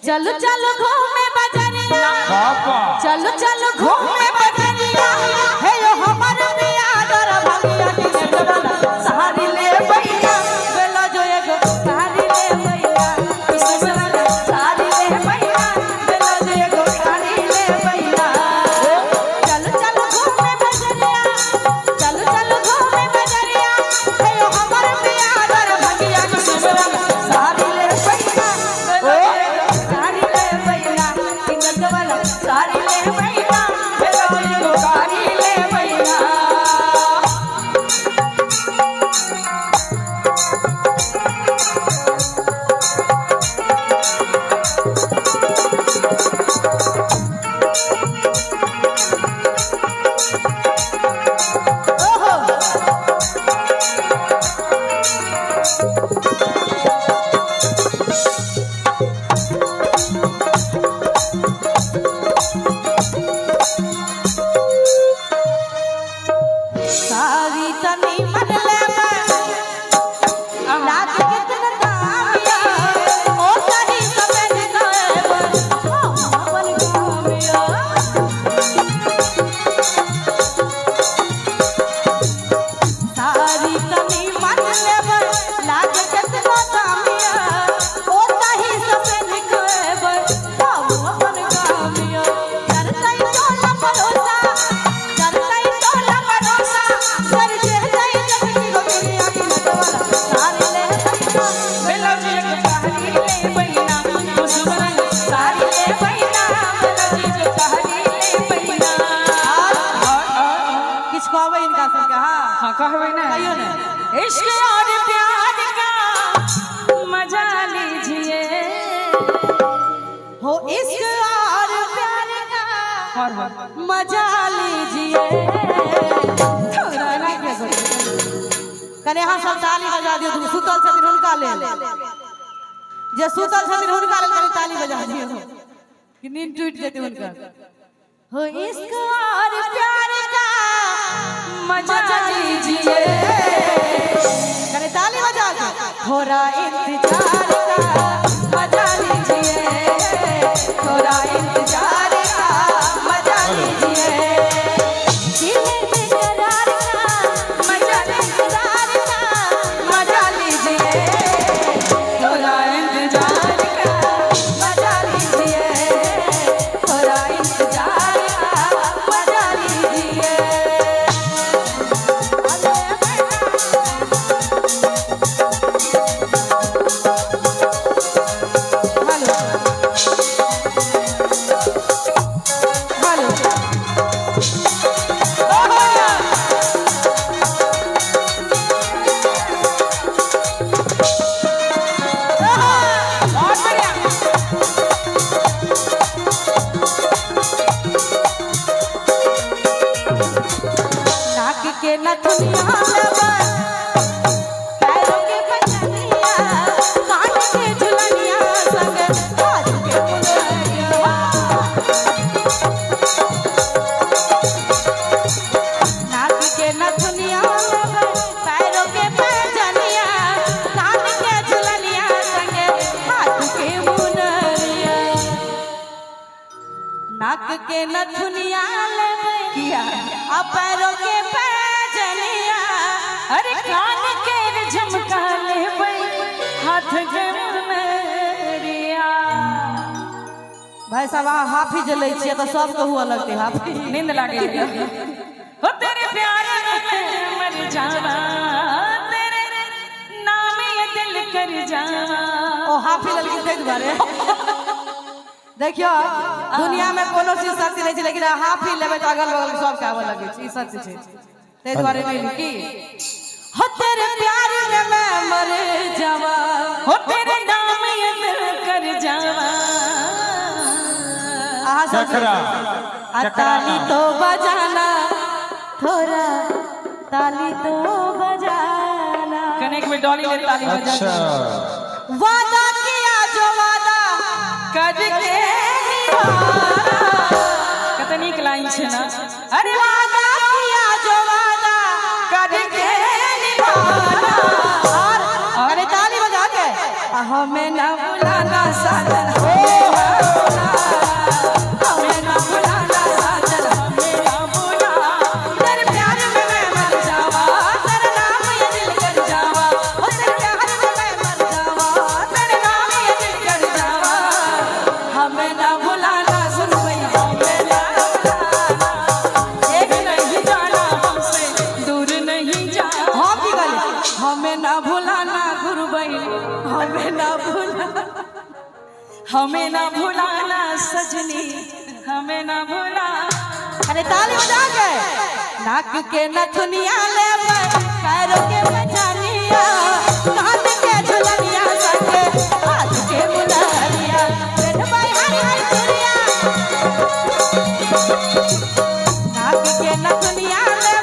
चलो चलो घूमे बजरिया, चलो चलो घूमे बजरिया, हे यो हमार पिया डर भगिया के सहारी ले भैया, बेला जो एगो सहारी ले भैया, किसमला सहारी ले भैया, बेला जो एगो सहारी ले भैया। चलो चलो घूमे बजरिया, चलो चलो घूमे बजरिया, हे यो हमार पिया डर भगिया के सहारी ले भैया, सारी ले भैया, किंगत वाला सारी ले भैया, मेरा जो सारी ले भैया। सारी तनी मन ले लाग कितना दामिया, ओ तनी समेत गए अपन कामिया। सारी तनी मन ले लाग कितना दामिया, ओ तनी समेत गए अपन कामिया। करतै तोला भरोसा, करतै तोला भरोसा, कर दे जाई जग की गोरिया की नटवाला सारी ले भैया, बेला जी के सहारी ले भैया, दुश्मन सारी ले भैया, बेला जी के सहारी ले भैया। किछ कहबै इनका सब के? हां कहबै ना, कहियो ना। इश्क और प्यार का मजा लीजिए, हो इश्क और प्यार का मजा लीजिए। थोड़ा ना के कने हां सब ताली बजा दियो, तुम सुतल छथिन हुनका ले, जे सुतल छथिन हुनका ले कने ताली बजा दियो कि नींद टूट जेते हुनका। हो इश्क और प्यार का मजा लीजिए, कने ताली बजा के थोड़ा इंतजार का मजा लीजिए, थोड़ा इंतजार का मजा लीजिए, दिल बेकरार का मजा, इंतजार का मजा लीजिए, थोड़ा इंतजार का मजा लीजिए, थोड़ा इंतजार का मजा लीजिए। हेलो नाक के नथुनिया लबन, पैरों के पजनिया, कान के झुलनिया, संग हाथ के मुलनिया। नाक के नथुनिया लबन, पैरों के पजनिया, कान के झुलनिया, संग हाथ के मुलनिया। नाक के नथुनिया लेबे किया, आ पैरों के पैजनिया, अरे कान के झुमका लेबे, हाथ के मुनरिया। भाई साहब हाफी जलै छियै त सब कहू अलग ते हाफी नींद लागे हो तेरे प्यार में मर जावा, तेरे नाम ये दिल कर जावा। ओ हाफी ललकी तै दुआरे देखियो दुनिया में कोनो चीज सत्य नहीं है, लेकिन हाफी लेबे त अगल बगल सब के आवे लगे छै, ई सत्य छै। तै दुआरे नहीं लिखी हो तेरे प्यार में मैं मर जावा, हो तेरे नाम ये दिल कर जावा। चकरा ताली तो बजाना, थोड़ा ताली तो बजाना, कने के डॉली ले ताली बजा। अच्छा वादा किया जो वादा करके कतनी लाइन छे ना, अरे वादा किया जो वादा करके निभाना, और ताली बजा के हमें न भुलाना साजन हो। हमें ना भुलाना सजनी, हमें ना भुला। अरे ताली बजा के नाक के नथुनिया ले पैरों के पजानिया, कान के झुलनिया संगे हाथ के मुलरिया, पेट भाई हरी हरी चूड़िया। नाक के नथुनिया ले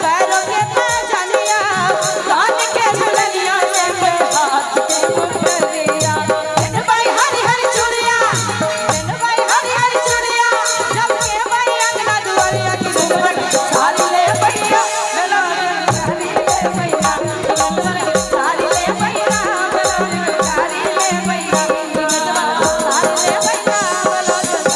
पैरों के पजानिया, कान के झुलनिया संगे हाथ के मुलरिया, पेट भाई हरी हरी चूड़िया, पेट भाई हरी हरी चूड़िया। जब के भाई अंगना दुआरिया की सारी ले भैया मेला सारी ले भैया, सारी ले भैया मेला सारी ले भैया, सारी ले भैया मेला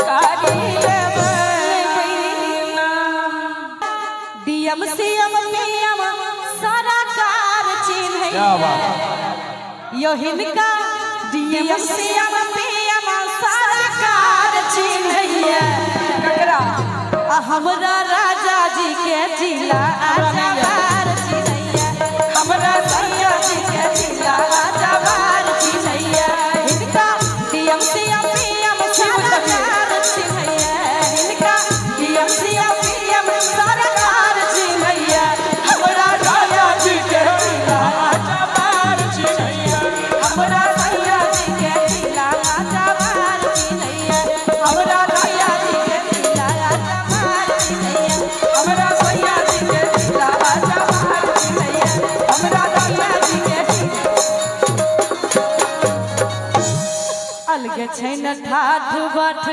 सारी ले डीएम सीएम पीएम सारा कार चिन्ह यो हिनका डीएम सीएम पीएम सारा कार चिन्ह हमरा राजा जी के जिला आजाबार चिन्हैया, हमरा सैया जी के जिला आजाबार चिन्हैया। हिनका डीएम सीएम पीएम सारा कार चिन्हैया, हिनका डीएम सीएम पीएम सारा कार चिन्हैया, हमरा राजा जी के जिला आजाबार चिन्हैया, हमरा सैया जी के जिला आजाबार चिन्हैया, हमरा सैया जी के जिला आजाबार चिन्हैया, हमरा सैया जी के जिला आजाबार चिन्हैया, हमरा सैया जी के अलगे छै न ठाठ बाट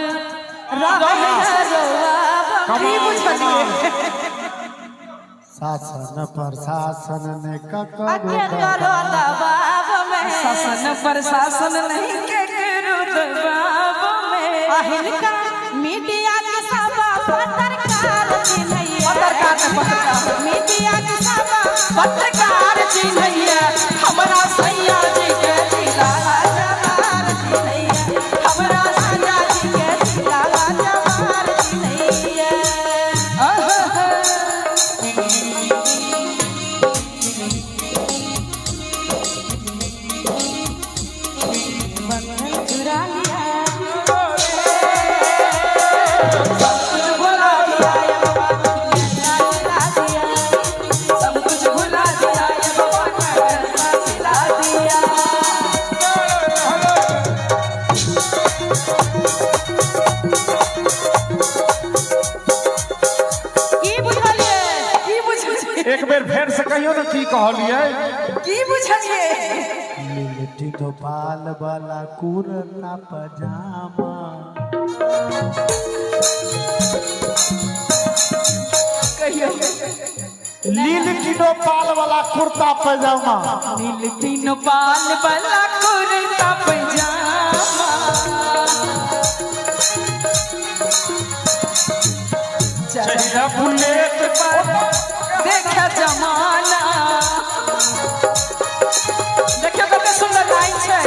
रहै रोआ की बुझलिए। शासन प्रशासन ने अके करो दबाव में, शासन प्रशासन नहीं के करो दबाव में। हिनका मीडिया के सब पत्रकार चिन्हैया, मीडिया के सब पत्रकार चिन्हैया, हमरा सैया जी के जिला आजाबार चिन्हैया, हमरा सैया जी के जिला आजाबार चिन्हैया। बंधन चुरा लिया, भुला दिया ये बाबा, सब कुछ भुला दिया ये बाबा, सिला दिया। की बुझलिए, की बुझलिए, एक बेर फेर से कहियो न की कहलिए। की बुझलिए। लिट्टी तो पाल वाला कुर्ता पजामा, कहियो लील किलो पाल वाला कुर्ता पजामा, नील तीन पाल वाला कुर्ता पजामा, चढ़ा बुलेट पर देखा जमाना, देखियो कते सुंदर लाइन छै।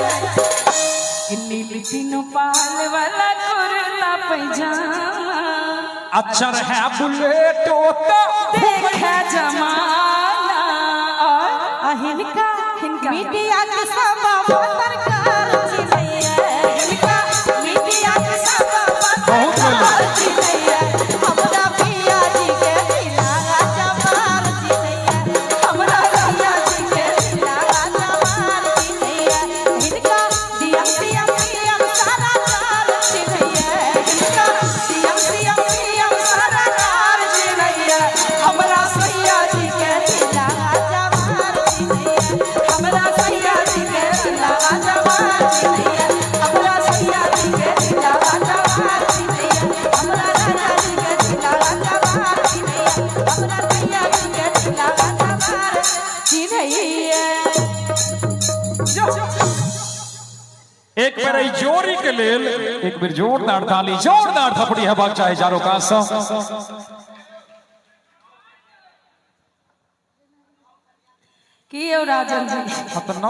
नील तीन पाल वाला कुर्ता पजामा, अक्षर है बुलेट ओता देखा जमाना। हिनका मीडिया के सब पत्रकार चिन्हैया, हिनका मीडिया के सब पत्रकार चिन्हैया, हमरा पिया जी के जिला आजाबार चिन्हैया, हमरा सैया जी के जिला आजाबार चिन्हैया। हिनका डीएम सीएम पीएम सारा कार चिन्हैया, हिनका डीएम सीएम पीएम सारा कार चिन्हैया, हमरा सैया जी के जिला आजाबार चिन्हैया, हमरा सैया जी के जिला आजाबार चिन्हैया, हमरा सैया जी के जिला आजाबार चिन्हैया, हमरा राजा जी के जिला आजाबार चिन्हैया, हमरा सैया जी के जिला आजाबार चिन्हैया। एक बेर ई जोरी के लेल एक बेर जोरदार ताली, जोरदार थपड़ी हेबाक चाही चारो कात सँ। की यौ राजन जी, खतरनाक